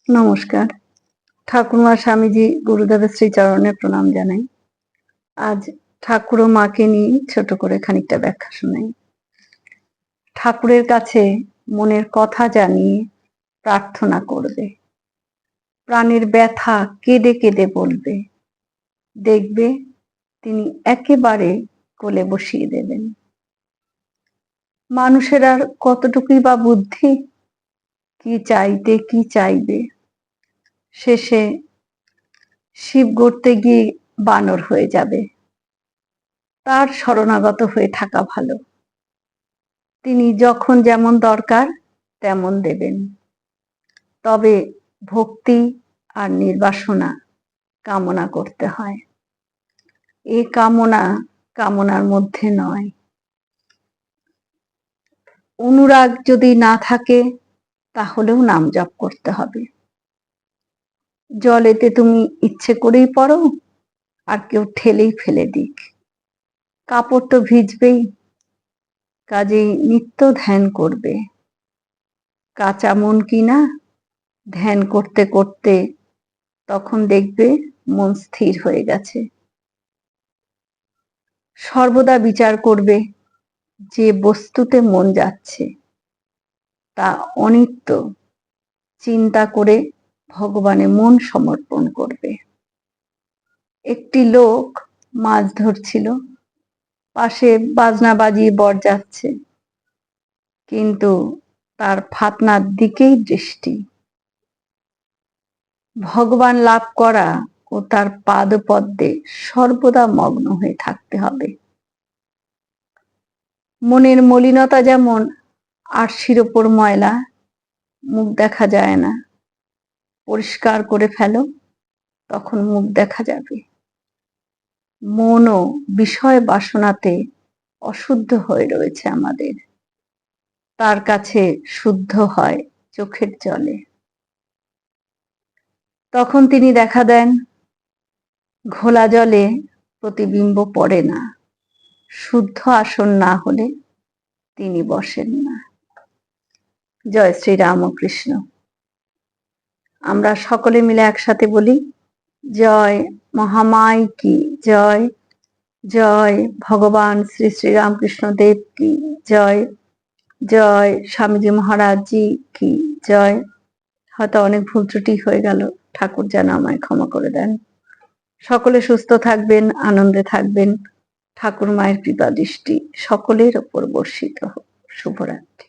নমস্কার। ঠাকুরমা স্বামীজি গুরুদেবের শ্রীচরণে প্রণাম জানাই। আজ ঠাকুর ও মাকে নিয়ে ছোট করে খানিকটা ব্যাখ্যা শোনাই। ঠাকুরের কাছে মনের কথা জানিয়ে প্রার্থনা করবে, প্রাণের ব্যথা কেঁদে কেঁদে বলবে, দেখবে তিনি একেবারে কোলে বসিয়ে দেবেন। মানুষের আর কতটুকুই বা বুদ্ধি, কি চাইতে কি চাইবে, শেষে শিব গড়তে গিয়ে বানর হয়ে যাবে। তার শরণাগত হয়ে থাকা ভালো। তিনি যখন যেমন দরকার তেমন দেবেন। তবে ভক্তি আর নির্বাসনা কামনা করতে হয়। এ কামনা কামনার মধ্যে নয়। অনুরাগ যদি না থাকে তাহলেও নাম জপ করতে হবে। জলেতে তুমি ইচ্ছে করেই পড়ো আর কেউ ঠেলেই ফেলে দিক, কাপড় তো ভিজবেই। কাজেই নিত্য ধ্যান করবে। কাঁচা মন কিনা ধ্যান করতে করতে তখন দেখবে মন স্থির হয়ে গেছে। সর্বদা বিচার করবে যে বস্তুতে মন যাচ্ছে তা অনিত্য চিন্তা করে ভগবানে মন সমর্পণ করবে। একটি লোক মাছ ধরছিল, পাশে বাজনা বাজিয়ে বর যাচ্ছে, কিন্তু তার ফাতনার দিকেই দৃষ্টি। ভগবান লাভ করা ও তার পাদপদ্মে সর্বদা মগ্ন হয়ে থাকতে হবে। মনের মলিনতা যেমন আরশির ওপর ময়লা, মুখ দেখা যায় না, পরিষ্কার করে ফেলো, তখন মুখ দেখা যাবে। মনও বিষয় বাসনাতে অশুদ্ধ হয়ে রয়েছে আমাদের, তার কাছে শুদ্ধ হয় চোখের জলে। তখন তিনি দেখা দেন, ঘোলা জলে প্রতিবিম্ব পড়ে না, শুদ্ধ আসন না হলে তিনি বসেন না। জয় শ্রী রামকৃষ্ণ। আমরা সকলে মিলে একসাথে বলি, জয় মহামাই কি জয়, জয় ভগবান শ্রী শ্রী রামকৃষ্ণ দেব কি জয়, জয় স্বামীজি মহারাজ জি কি জয়। হয়তো অনেক ভুল ত্রুটি হয়ে গেল, ঠাকুর যেন আমায় ক্ষমা করে দেন। সকলে সুস্থ থাকবেন, আনন্দে থাকবেন। ঠাকুর মায়ের কৃপা দৃষ্টি সকলের ওপর বর্ষিত হোক। শুভরাত্রি।